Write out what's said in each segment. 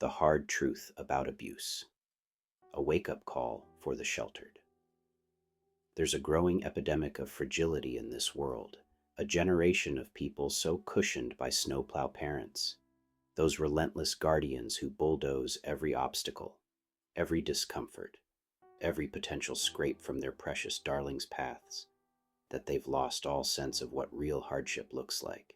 The hard truth about abuse. A wake-up call for the sheltered. There's a growing epidemic of fragility in this world, a generation of people so cushioned by snowplow parents, those relentless guardians who bulldoze every obstacle, every discomfort, every potential scrape from their precious darlings' paths, that they've lost all sense of what real hardship looks like.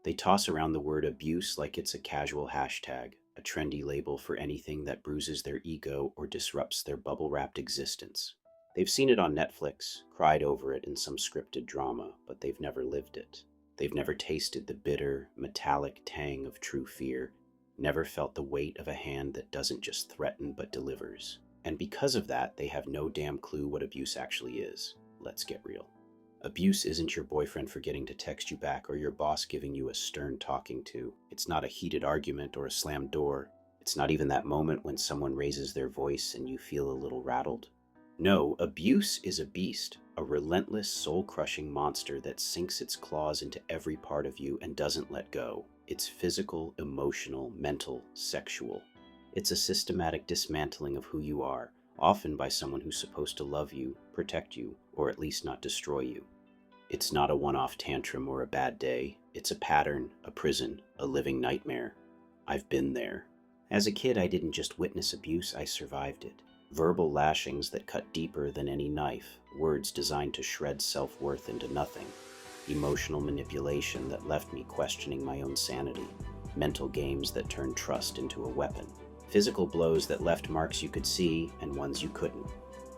They toss around the word abuse like it's a casual hashtag, a trendy label for anything that bruises their ego or disrupts their bubble-wrapped existence. They've seen it on Netflix, cried over it in some scripted drama, but they've never lived it. They've never tasted the bitter, metallic tang of true fear, never felt the weight of a hand that doesn't just threaten but delivers. And because of that, they have no damn clue what abuse actually is. Let's get real. Abuse isn't your boyfriend forgetting to text you back or your boss giving you a stern talking to. It's not a heated argument or a slammed door. It's not even that moment when someone raises their voice and you feel a little rattled. No, abuse is a beast, a relentless, soul-crushing monster that sinks its claws into every part of you and doesn't let go. It's physical, emotional, mental, sexual. It's a systematic dismantling of who you are, often by someone who's supposed to love you, protect you, or at least not destroy you. It's not a one-off tantrum or a bad day. It's a pattern, a prison, a living nightmare. I've been there. As a kid, I didn't just witness abuse, I survived it. Verbal lashings that cut deeper than any knife, words designed to shred self-worth into nothing, emotional manipulation that left me questioning my own sanity, mental games that turned trust into a weapon, physical blows that left marks you could see and ones you couldn't,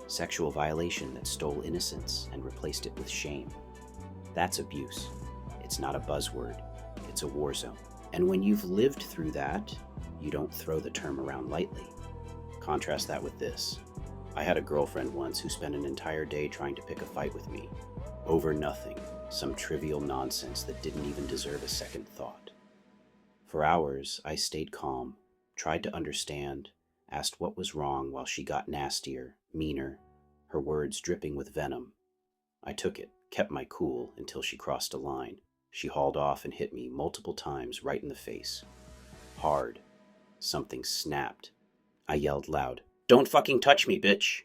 sexual violation that stole innocence and replaced it with shame. That's abuse. It's not a buzzword, it's a war zone. And when you've lived through that, you don't throw the term around lightly. Contrast that with this. I had a girlfriend once who spent an entire day trying to pick a fight with me. Over nothing, some trivial nonsense that didn't even deserve a second thought. For hours, I stayed calm, tried to understand, asked what was wrong while she got nastier, meaner, her words dripping with venom. I took it, kept my cool until she crossed a line. She hauled off and hit me multiple times right in the face. Hard. Something snapped. I yelled loud, "Don't fucking touch me, bitch!"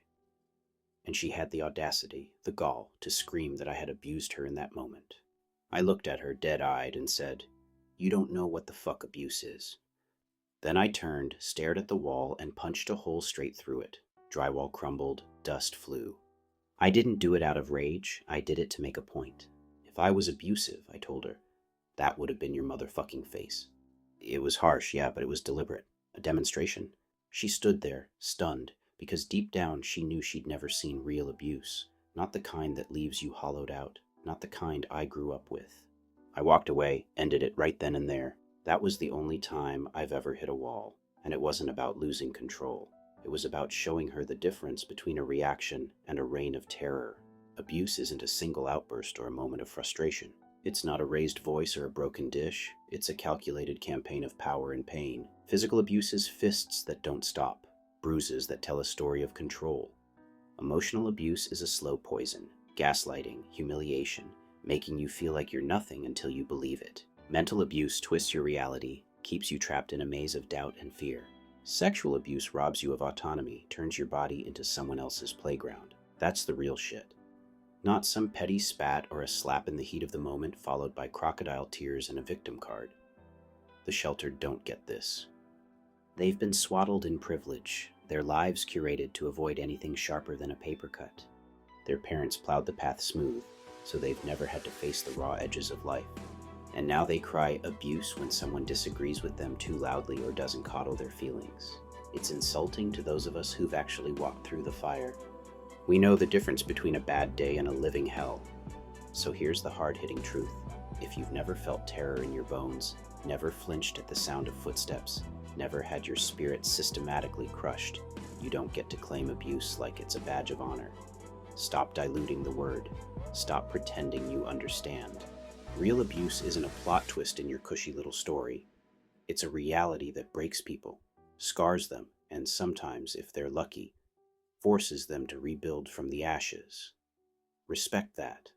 And she had the audacity, the gall, to scream that I had abused her in that moment. I looked at her dead-eyed and said, "You don't know what the fuck abuse is." Then I turned, stared at the wall, and punched a hole straight through it. Drywall crumbled, dust flew. I didn't do it out of rage, I did it to make a point. If I was abusive, I told her, that would have been your motherfucking face. It was harsh, yeah, but it was deliberate. A demonstration. She stood there, stunned, because deep down she knew she'd never seen real abuse. Not the kind that leaves you hollowed out. Not the kind I grew up with. I walked away, ended it right then and there. That was the only time I've ever hit a wall, and it wasn't about losing control. It was about showing her the difference between a reaction and a reign of terror. Abuse isn't a single outburst or a moment of frustration. It's not a raised voice or a broken dish. It's a calculated campaign of power and pain. Physical abuse is fists that don't stop, bruises that tell a story of control. Emotional abuse is a slow poison, gaslighting, humiliation, making you feel like you're nothing until you believe it. Mental abuse twists your reality, keeps you trapped in a maze of doubt and fear. Sexual abuse robs you of autonomy, turns your body into someone else's playground. That's the real shit. Not some petty spat or a slap in the heat of the moment followed by crocodile tears and a victim card. The sheltered don't get this. They've been swaddled in privilege, their lives curated to avoid anything sharper than a paper cut. Their parents plowed the path smooth, so they've never had to face the raw edges of life. And now they cry abuse when someone disagrees with them too loudly or doesn't coddle their feelings. It's insulting to those of us who've actually walked through the fire. We know the difference between a bad day and a living hell. So here's the hard-hitting truth. If you've never felt terror in your bones, never flinched at the sound of footsteps, never had your spirit systematically crushed, you don't get to claim abuse like it's a badge of honor. Stop diluting the word. Stop pretending you understand. Real abuse isn't a plot twist in your cushy little story. It's a reality that breaks people, scars them, and sometimes, if they're lucky, forces them to rebuild from the ashes. Respect that.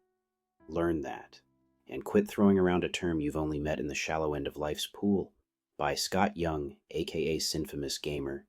Learn that. And quit throwing around a term you've only met in the shallow end of life's pool. by Scott Young, aka Sinfamous Gamer,